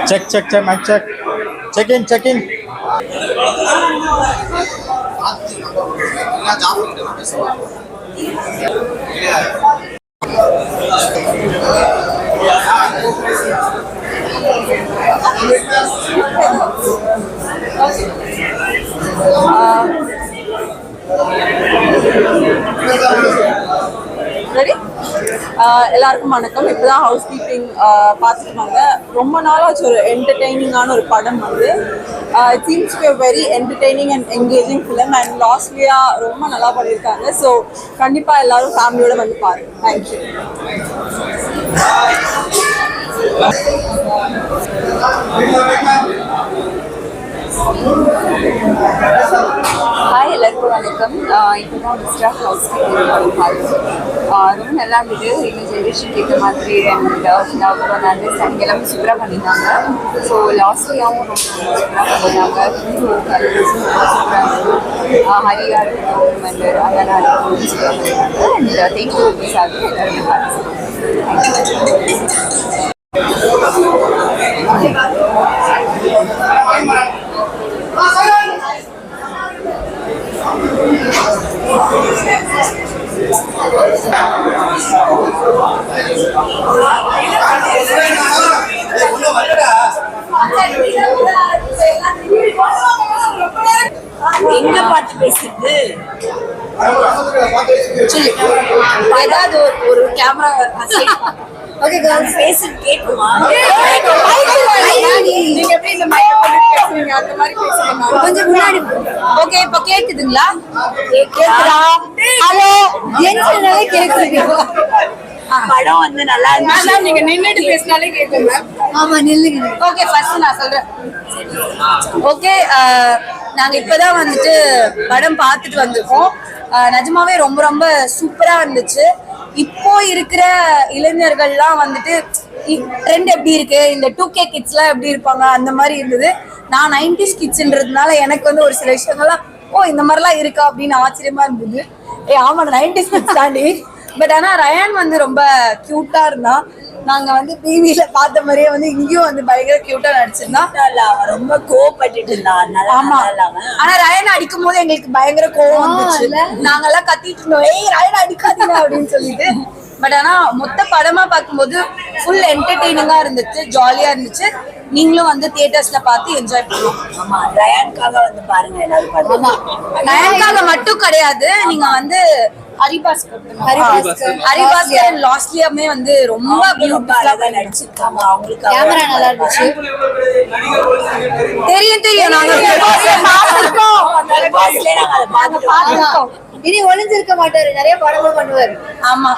Check, mic check. Check in. Ready எல்லாருக்கும் வணக்கம். இப்போதான் ஹவுஸ் கீப்பிங் பார்த்துருக்காங்க. ரொம்ப நாளாச்சு ஒரு என்டர்டெய்னிங்கான ஒரு படம் வந்து it seems to very entertaining and engaging film and லாஸ்ட்லியா ரொம்ப நல்லா பண்ணியிருக்காங்க. ஸோ கண்டிப்பாக எல்லாரும் ஃபேமிலியோட வந்து பாருங்க. தேங்க்யூ. ஹாய், எல்லாருக்கும் வணக்கம். இப்போ தான் டிஸ்ட்ராக்ட் ஹவுஸ் ரொம்ப நல்லா இருந்தது. இந்த ஜென்ரேஷனுக்கு ஏற்ற மாதிரி அண்ட் அண்டர்ஸ்டாண்டிங் எல்லாமே சூப்பராக பண்ணியிருந்தாங்க. ஸோ லாஸ்ட்லியாகவும் ரொம்ப சூப்பராக பண்ணியிருந்தாங்க. சூப்பராக இருந்தது. ஹரியா இருக்கட்டும் அண்ட் அண்ணனா இருக்கட்டும் சூப்பராக பண்ணியிருந்தாங்க. அண்ட் தேங்க்யூ சார் எல்லாருமே என்ன பாட்டு பேசுறது? ஏதாவது ஒரு கேமரா ஓகே கேர்ள்ஸ் பேசுறது கேட்குமா? நீங்க எப்படி இந்த மைக் போட்டு பேசுறீங்க அந்த மாதிரி பேசுறீங்க. கொஞ்சம் முன்னாடி ஓகே. இப்ப கேக்குதுங்களா? கேக்குதா? ஹலோ என்னவே கேக்குது. படம் வந்து நல்லா இருந்துச்சு. நீங்க நின்னுட்டு பேசினாலே கேக்குங்க. ஆமா நில்லுங்க. ஓகே, ஃபர்ஸ்ட் நான் சொல்றேன். ஓகே, நாங்க இப்பதான் வந்துட்டு படம் பார்த்துட்டு வந்திருக்கோம். நிஜமாவே ரொம்ப ரொம்ப சூப்பரா இருந்துச்சு. இப்போ இருக்கிற இளைஞர்கள்லாம் வந்துட்டு ட்ரெண்ட் எப்படி இருக்கு, இந்த 2K கிட்ஸ்லாம் எப்படி இருப்பாங்க அந்த மாதிரி இருந்தது. நான் 90s கிட்ஸ்ன்றதுனால எனக்கு வந்து ஒரு சில விஷயங்கள்லாம் இந்த மாதிரிலாம் இருக்கா அப்படின்னு ஆச்சரியமா இருந்தது. ஆமா 90s கிட்ஸ் தாண்டி. பட் ஆனா ரயான் வந்து ரொம்ப கியூட்டா இருந்தான். நாங்க வந்து டிவியில பார்த்த மாதிரியே வந்து இங்கேயும் வந்து பயங்கர கியூட்டா நடிச்சிருந்தான். அவன் ரொம்ப கோவப்பட்டுட்டு இருந்தான். ஆமா, ஆனா ரயான் அடிக்கும் போது எங்களுக்கு பயங்கர கோவம் வந்துச்சு. நாங்கெல்லாம் கத்திட்டு இருந்தோம், ரயான் அடிக்காதீங்க அப்படின்னு சொல்லிட்டு. பட் ஆனா மொத்த படமா பார்க்கும்போது ஃபுல் என்டர்டெய்னிங்கா இருந்துச்சு, ஜாலியா இருந்துச்சு. நீங்களும் வந்து தியேட்டர்ஸ்ல பார்த்து என்ஜாய் பண்ணுவோம். ஆமா, ரயான்காக வந்து பாருங்க எல்லாரும். ஆமா, ரயான்காக மட்டும் கிடையாது, நீங்க வந்து ஹரிபாஸ்கர் லாஸ்ட்லியாமே வந்து ரொம்ப பியூட்டிஃபுல்லா நடிச்சிருக்காங்க. அவங்களுக்கு கேமரா நல்லா இருந்துச்சு. தெரியும் நாங்க பார்த்திருக்கோம். இனி ஒளிஞ்சிருக்க மாட்டாரு, நிறைய படங்கள் பண்ணுவாரு. ஆமா,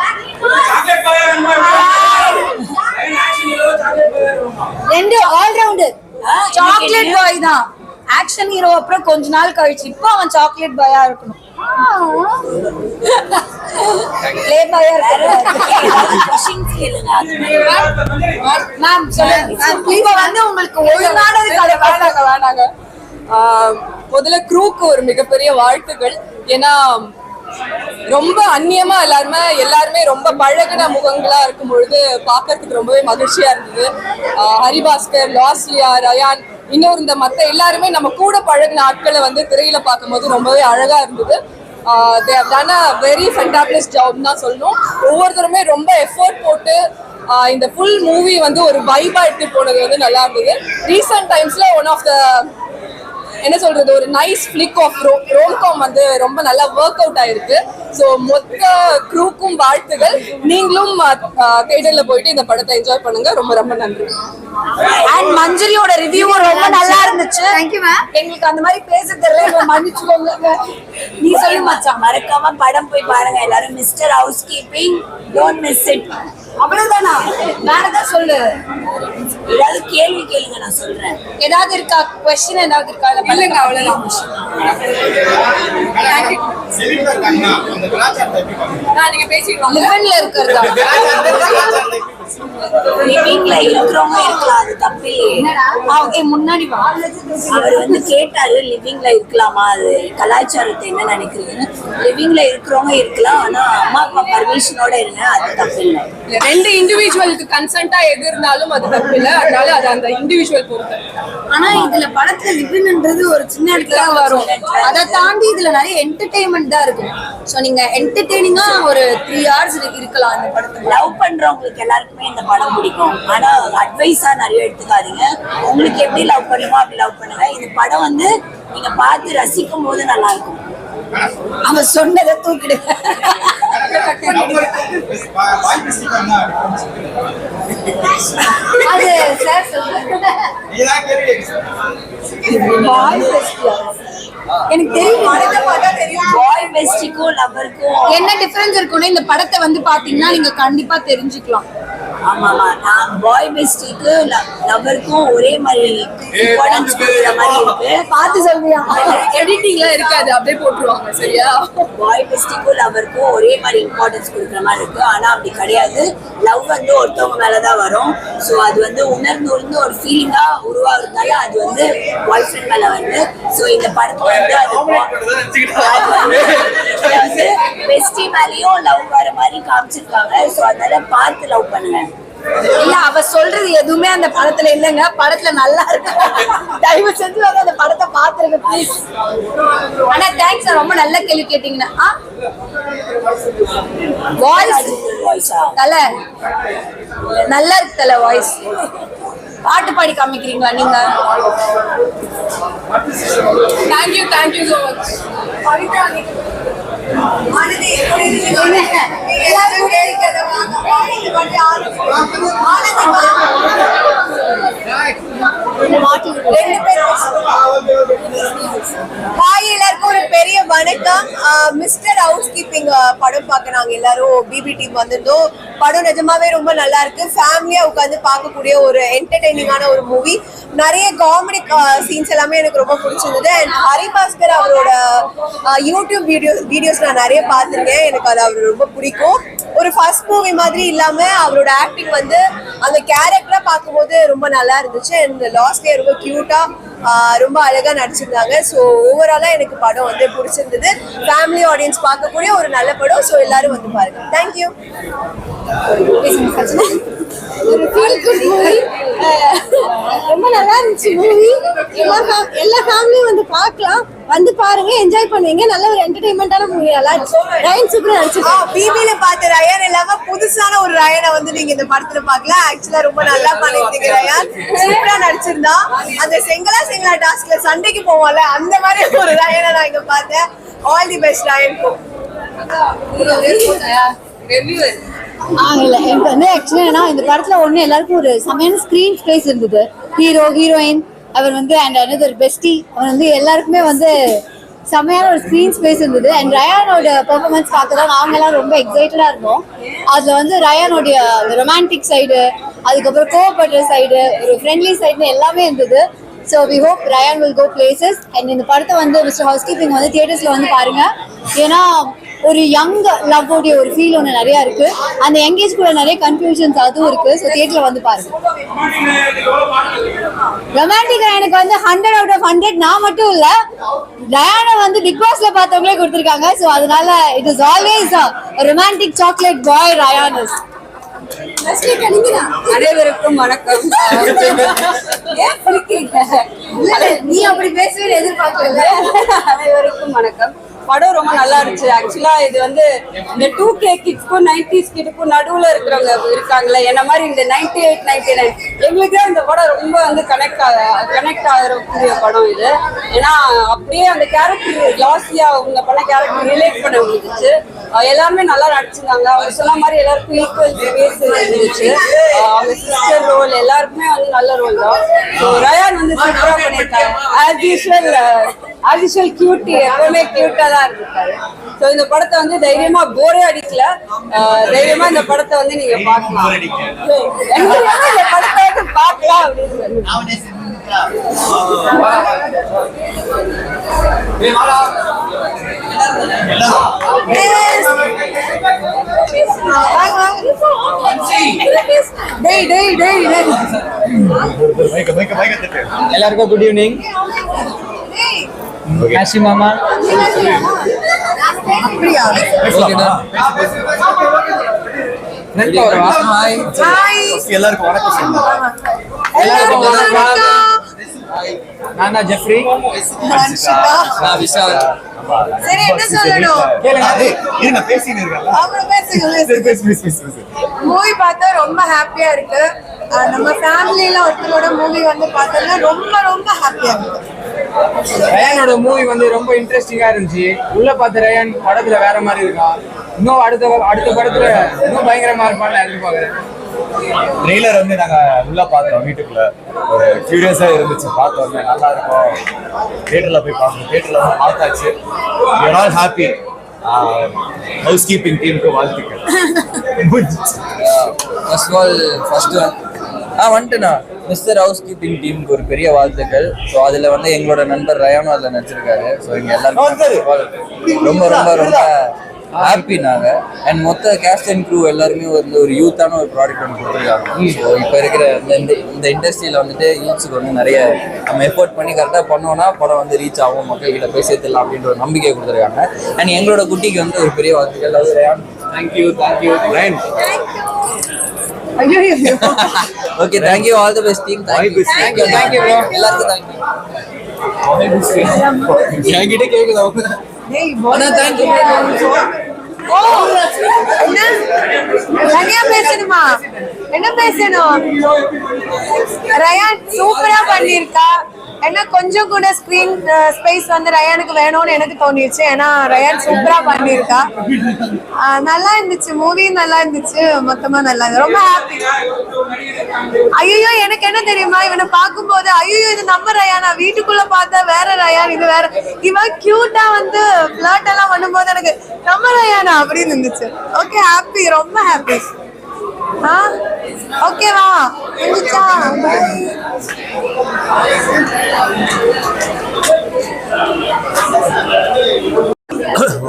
ரெண்டு ஆல்ரவுண்டர். சாக்லேட் பாய் தான் ஆக்ஷன் ஹீரோ. அப்புறம் கொஞ்ச நாள் கழிச்சு இப்போ அவன் சாக்லேட் பாயா இருக்கணும், ப்ளே பாயா இருக்கணும். மேம் சொல்லுங்க. இப்போ வந்து உங்களுக்கு ஒழுங்கானது கதை வேணாங்க. முதல்ல க்ரூக்கு ஒரு மிகப்பெரிய வாழ்த்துக்கள். ஏன்னா ரொம்ப அந்நியமா எல்லாருமே ரொம்ப பழகின முகங்களா இருக்கும் பொழுது பார்க்கறதுக்கு ரொம்பவே மகிழ்ச்சியா இருந்தது. ஹரிபாஸ்கர், லாஸ்லியா, ரயான், இன்னொரு இந்த மற்ற எல்லாருமே நம்ம கூட பழகின ஆட்களை வந்து திரையில பார்க்கும்போது ரொம்பவே அழகா இருந்தது. they have done a very fantastic job தான் சொல்லணும். ஒவ்வொருத்தருமே ரொம்ப எஃபோர்ட் போட்டு இந்த ஃபுல் மூவி வந்து ஒரு வைபா எடுத்து போனது வந்து நல்லா இருந்தது. ரீசெண்ட் டைம்ஸ்ல ஒன் ஆஃப் த என்ன சொல்றது, ஒரு நைஸ் ஃபிளிக் ஆஃப் ரோம்காம் வந்து ரொம்ப நல்லா ஒர்க் அவுட் ஆயிருக்கு. ஸோ மொத்த க்ரூக்கும் வாழ்த்துகள். நீங்களும் தியேட்டர்ல போயிட்டு இந்த படத்தை என்ஜாய் பண்ணுங்க. ரொம்ப ரொம்ப நன்றி. அண்ட் மஞ்சரியோட ரிவ்யூவும் ரொம்ப நல்லா இருந்துச்சு. Thank you ma'am. எங்களுக்கு அந்த மாதிரி பேச தெரியல, மன்னிச்சுக்கோங்க. நீ சொல்லு மச்சான், மறக்காம படம் போய் பாருங்க எல்லாரும். Mister house keeping, don't miss it. அவ்வளவுதானா? வேற ஏதாவது சொல்லு. ஏதாவது கேள்வி கேளுங்க, நான் சொல்றேன். ஏதாவது இருக்கா கொஸ்டின்? ஏதாவது இருக்கா? இல்லைங்க, அவ்வளவுதான். நீங்க பேசிக்கலாம். லிவன்ல இருக்கிறதா? லிவிங்ல இருக்கிறவங்க இருக்கலாம், அது தப்பில்லையே. முன்னாடி வா. அவர் வந்து கேட்டாரு லிவிங்ல இருக்கலாமா, அது கலாச்சாரத்தை என்ன நினைக்கிறீங்கன்னு. லிவிங்ல இருக்கிறவங்க இருக்கலாம், ஆனா அம்மா அப்பா பர்மிஷனோட இருங்க, அது தப்பில்லை. ரெண்டு இண்டிவிஜுவலுக்கு கன்சென்ட்டா எது இருந்தாலும் அது தப்பு இல்லை. அதனால அது அந்த இண்டிவிஜுவல் பொறுத்து. ஆனா இதுல படத்துல லிவின்ன்றது ஒரு சின்ன இடத்துல தான் வரும். அதை தாண்டி இதுல நிறைய என்டர்டெயின்மெண்ட் தான் இருக்கும். சோ நீங்க என்டர்டெய்னிங்கா ஒரு 3 hours இருக்கலாம் இந்த படத்துல. லவ் பண்றவங்களுக்கு எல்லாருக்குமே இந்த படம் பிடிக்கும். ஆனா அட்வைஸா நிறைய எடுத்துக்காதீங்க. உங்களுக்கு எப்படி லவ் பண்ணுமோ அப்படி லவ் பண்ணுங்க. இந்த படம் வந்து நீங்க பார்த்து ரசிக்கும் போது நல்லா இருக்கும். அவன் சொன்னதை தூக்கிடு. அது சார் சொல்லுங்க. எனக்கு தெரியும் பாய் பெஸ்டிக்கும் லவ்வருக்கும் என்ன டிஃபரன்ஸ் இருக்குன்னு இந்த படத்தை வந்து பாத்தீங்கன்னா நீங்க கண்டிப்பா தெரிஞ்சுக்கலாம். ஆமாமா, நான் பாய் பெஸ்டிக்கு லவ்வருக்கும் ஒரே மாதிரி இம்பார்ட்டன்ஸ் கொடுக்குற மாதிரி இருக்கு. பார்த்து சொல்றியா? எடிட்டிங்ல இருக்காது, அப்படியே போட்டுருவாங்க. சரியா? பாய் பெஸ்டிக்கும் லவ்வருக்கும் ஒரே மாதிரி இம்பார்ட்டன்ஸ் கொடுக்குற மாதிரி இருக்கு. ஆனா அப்படி கிடையாது. லவ் வந்து ஒருத்தவங்க மேலதான் வரும். ஸோ அது வந்து உணர்ந்து ஒரு ஃபீலிங்கா உருவாகுறதால அது வந்து பாய் ஃப்ரெண்ட் மேல வருது. ஸோ இந்த படத்துல வந்து அது பெஸ்டி மேலேயும் லவ் வர மாதிரி காமிச்சிருக்காங்க. ஸோ அதனால பார்த்து லவ் பண்ணுங்க. இல்ல அவ சொல்றது எதுவுமே அந்த படத்துல இல்லங்க. படத்துல நல்லா இருக்கு. தயவு செஞ்சு வந்து அந்த படத்தை பாத்துருங்க ப்ளீஸ். ஆனா தேங்க்ஸ், ரொம்ப நல்ல கேள்வி கேட்டீங்கன்னா. வாய்ஸ் தல நல்லா இருக்கு. தல வாய்ஸ் பாட்டு பாடி காமிக்கிறீங்களா நீங்க? Thank you so much. ஹாய், எல்லாருக்கும் ஒரு பெரிய வணக்கம். மிஸ்டர் ஹவுஸ் கீப்பிங் படம் பார்க்க நாங்க எல்லாரும் பிபி டீம் வந்திருந்தோம். படம் நிஜமாவே ரொம்ப நல்லா இருக்கு. ஃபேமிலியா உட்காந்து பார்க்கக்கூடிய ஒரு என்டர்டெய்னிங்கான ஒரு மூவி. நிறைய காமெடி சீன்ஸ் எல்லாமே எனக்கு ரொம்ப பிடிச்சிருந்தது. அண்ட் ஹரிபாஸ்கர் அவரோட யூடியூப் வீடியோஸ் நான் நிறைய பார்த்துருக்கேன். எனக்கு அது அவர் ரொம்ப பிடிக்கும். ஒரு ஃபர்ஸ்ட் மூவி மாதிரி இல்லாம அவரோட ஆக்டிங் வந்து அந்த கேரக்டரா பார்க்கும்போது ரொம்ப நல்லா இருந்துச்சு. அண்ட் லாஸ்ட் இயர் ரொம்ப கியூட்டா ரொம்ப அழகா நடிச்சிருந்தாங்க. ஸோ ஓவராலா எனக்கு படம் வந்து பிடிச்சிருந்தது. ஃபேமிலி ஆடியன்ஸ் பார்க்கக்கூடிய ஒரு நல்ல படம். ஸோ எல்லாரும் வந்து பாருங்க. தேங்க்யூ. ஒரு ஃபீல் குட் மூவி. ரொம்ப நல்லா இருந்துச்சு மூவி. எல்லா ஃபேமிலியும் வந்து பார்க்கலாம். வந்து பாருங்க, என்ஜாய் பண்ணுவீங்க. நல்ல ஒரு என்டர்டெயின்மெண்டான மூவி. நல்லா இருந்துச்சு. ரயன் சூப்பரா நடிச்சிருக்கான். பிபில பார்த்த ரயான் இல்லாம புதுசான ஒரு ரயானை வந்து நீங்க இந்த படத்துல பார்க்கலாம். ஆக்சுவலா ரொம்ப நல்லா பண்ணிருக்கீங்க. ரயான் சூப்பரா நடிச்சிருந்தா. அந்த செங்கலா டாஸ்க்ல சண்டைக்கு போவோம்ல, அந்த மாதிரி ஒரு ரயானை நான் இங்க பார்த்தேன். All the best Raayan. இல்ல எனக்கு வந்து ஆக்சுவலா இந்த படத்துல ஒண்ணு எல்லாருக்கும் ஒரு செமையான ஸ்கிரீன் ஸ்பேஸ் இருந்தது. ஹீரோ ஹீரோயின் அவர் வந்து அண்ட் அனதர் பெஸ்டி அவர் வந்து எல்லாருக்குமே வந்து செமையான ஒரு ஸ்கிரீன் ஸ்பேஸ் இருந்தது. அண்ட் ரயானோட பெர்ஃபார்மன்ஸ் பார்க்க தான் நாங்க எல்லாம் ரொம்ப எக்ஸைட்டடா இருந்தோம். அதுல வந்து ரயானோடைய ரொமான்டிக் சைடு, அதுக்கப்புறம் கோவப்படுற சைடு, ஒரு ஃப்ரெண்ட்லி சைடுன்னு எல்லாமே இருந்தது. So we hope Raayan will go places. And இந்த படத்தை வந்து மிஸ்டர் ஹவுஸ் கீப்பிங் வந்து தியேட்டர்ஸ்ல வந்து பாருங்க. ஏன்னா ஒரு யங் லவ்வோடைய ஒரு ஃபீல் ஒன்று நிறையா இருக்கு. அந்த யங்கேஜ் கூட நிறைய கன்ஃபியூஷன்ஸ் அதுவும் இருக்கு. ஸோ தியேட்டர்ல வந்து பாருங்க. ரொமான்டிக் எனக்கு வந்து 100/100. நான் மட்டும் இல்ல, ரயானை வந்து பிக் பாஸ்ல பார்த்தவங்களே கொடுத்துருக்காங்க. ஸோ அதனால it is always romantic chocolate boy Rayan's. அனைவருக்கும் வணக்கம். நீ அப்படி பேசுவே எதிர்பார்க்கல. அனைவருக்கும் வணக்கம். படம் ரொம்ப நல்லா இருந்துச்சு. ஆக்சுவலா இது வந்து இந்த 2K கிட்ஸ்க்கும் 90s கிட்ஸ்க்கும் நடுவுல இருக்கிறவங்க இருக்காங்களே, என்ன மாதிரி இந்த 98, 99 எங்களுக்கு இந்த படம் ரொம்ப வந்து கனெக்ட் ஆகக்கூடிய படம் இது. ஏன்னா அப்படியே அந்த கேரக்டர் லாஸ்டியா அவங்க பண்ண கேரக்டர் ரிலேட் பண்ண முடிஞ்சிச்சு. எல்லாருமே நல்லா நடிச்சிருந்தாங்க. அவங்க சொன்ன மாதிரி எல்லாருக்கும் ஈக்குவல் ஸ்பேஸ் இருந்துச்சு. அவங்க சிஸ்டர் ரோல் எல்லாருக்குமே வந்து நல்ல ரோல் தான். ஸோ ரயான் வந்து சூப்பரா பண்ணியிருக்காங்க. ஆஸ் யூஷுவல் கியூட்டி, எப்பவுமே கியூட்டா தான் இருந்திருக்காரு. ஸோ இந்த படத்தை வந்து தைரியமா போரே அடிக்கல. தைரியமா இந்த படத்தை வந்து நீங்க பார்க்கலாம். இந்த படத்தை வந்து பார்க்கலாம் அப்படின்னு டேய் டேய் டேய் டேய் எல்லாருக்கும் குட் ஈவினிங். காஷி மாமா எல்லாருக்கும் வணக்கம் சொல்லுங்க. எல்லாருக்கும் வணக்கம். நானா ஜெஃப்ரி. நான் விஷால். சரி என்ன சொல்லணும்? கேளுங்க. இருங்க பேசிட்டு இருக்கேன். அவங்க பேசுங்க. மூவி பார்த்தா ரொம்ப ஹாப்பியா இருக்கு. நம்ம ஃபேமிலில ஒருத்தரோட மூவி வந்து பார்த்தோம்னா ரொம்ப ரொம்ப ஹாப்பியா இருக்கு. ரயானோட மூவி வந்து ரொம்ப இன்ட்ரெஸ்டிங்கா இருந்துச்சு. உள்ள பார்த்த ரயான் படத்துல வேற மாதிரி இருக்கான். இன்னும் அடுத்த படத்துல இன்னும் பயங்கரமா இருப்பான்னு எதிர்பார்க்கிறேன். ட்ரெய்லர் வந்து நாங்க உள்ள பார்த்தோம், வீட்டுக்குள்ள ஒரு கியூரியஸா இருந்துச்சு. பார்த்தோம் நல்லா இருக்கும், தியேட்டர்ல போய் பார்க்கணும். தியேட்டர்ல வந்து பார்த்தாச்சு. we are all happy. House keeping டீமுக்கு வாழ்த்துக்கள். ஃபர்ஸ்ட் வந்துட்டுண்ணா மிஸ்டர் ஹவுஸ் கீப்பிங் டீமுக்கு ஒரு பெரிய வாழ்த்துக்கள். ஸோ அதில் வந்து எங்களோட நண்பர் ரயானும் அதில் நடிச்சிருக்காரு. ஸோ இங்கே எல்லாருக்கும் ரொம்ப ரொம்ப ரொம்ப ஹாப்பி நாங்கள். அண்ட் மொத்த கேஸ்ட் அண்ட் க்ரூ எல்லாருமே வந்து ஒரு யூத்தான ஒரு ப்ராடக்ட் ஒன்று கொடுத்துருக்காங்க. ஸோ இப்போ இருக்கிற இந்த இண்டஸ்ட்ரியில் வந்துட்டு யூத்ஸுக்கு வந்து நிறைய நம்ம எஃபோர்ட் பண்ணி கரெக்டாக பண்ணோன்னா படம் வந்து ரீச் ஆகும், மக்கள்கிட்ட போய் சேர்த்துடலாம் அப்படின்ற ஒரு நம்பிக்கை கொடுத்துருக்காங்க. அண்ட் எங்களோட குட்டிக்கு வந்து ஒரு பெரிய வாழ்த்துக்கள். அது Raayan thank you Raayan. Okay thank you all the best team. Thank you எல்லாருக்கும் தேங்க்யூ. என்கிட்ட கேக்குதா? அண்ணா தேங்க்யூ. ஓ என்ன தனியா பேசணுமா? என்ன பேசணும்? ரயான் சூப்பரா பண்ணிருக்கா. ஏன்னா கொஞ்சம் கூட ஸ்கிரீன் ஸ்பேஸ் வந்து ரயானுக்கு வேணும்னு எனக்கு தோணிடுச்சு. ஏன்னா ரயான் சூப்பரா பண்ணிருக்கா. நல்லா இருந்துச்சு, மூவி நல்லா இருந்துச்சு, மொத்தமா நல்லா இருந்துச்சு. ரொம்ப ஹாப்பி. ஐயோ எனக்கு என்ன தெரியுமா, இவனை பார்க்கும்போது ஐயோ இது நம்ம ரயானா, வீட்டுக்குள்ள பார்த்தா வேற ரயான், இது வேற. இவன் கியூட்டா வந்து ஃபிளர்ட் எல்லாம் பண்ணும்போது எனக்கு நம்ம ரயானா அப்படின்னு இருந்துச்சு. ஓகே ஹாப்பி, ரொம்ப ஹாப்பி. ஓகேவா?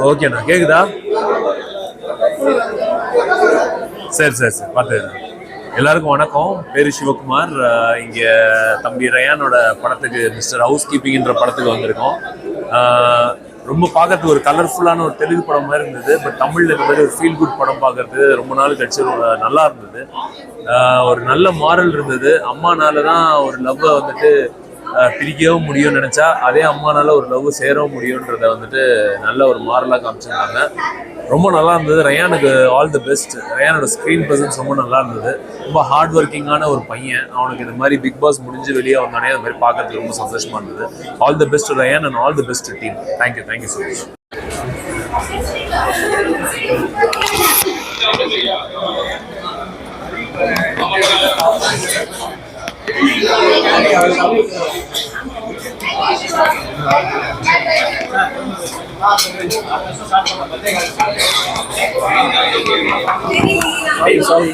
ஓகேண்ணா கேக்குதா? சரி சரி சரி பார்த்து. எல்லாருக்கும் வணக்கம். பேரு சிவகுமார். இங்க தம்பி ரயானோட படத்துக்கு மிஸ்டர் ஹவுஸ் கீப்பிங்ன்ற படத்துக்கு வந்திருக்கோம். ரொம்ப பார்க்கறதுக்கு ஒரு கலர்ஃபுல்லான ஒரு தெலுங்கு படம் மாதிரி இருந்தது. பட் தமிழில் இந்த மாதிரி ஒரு ஃபீல் குட் படம் பார்க்கறது ரொம்ப நாள் கழிச்சு நல்லா இருந்தது. ஒரு நல்ல மாரல் இருந்தது. அம்மானால தான் ஒரு லவ்வை வந்துட்டு பிரிக்கவும் முடியும்னு நினச்சா அதே அம்மானால ஒரு லவ் சேரவும் முடியுன்றத வந்துட்டு நல்ல ஒரு மாரலாக காமிச்சிருந்தாங்க. ரொம்ப நல்லா இருந்தது. ரயானுக்கு ஆல் தி பெஸ்ட். ரயானோட ஸ்க்ரீன் ப்ரெசன்ஸ் ரொம்ப நல்லா இருந்தது. ரொம்ப ஹார்ட் ஒர்க்கிங்கான ஒரு பையன். அவனுக்கு இந்த மாதிரி பிக் பாஸ் முடிஞ்சு வெளியே வந்தோடனே அது மாதிரி பார்க்கறதுக்கு ரொம்ப சந்தோஷமா இருந்தது. All the best Raayan and all the best team. Thank you so much. Sorry.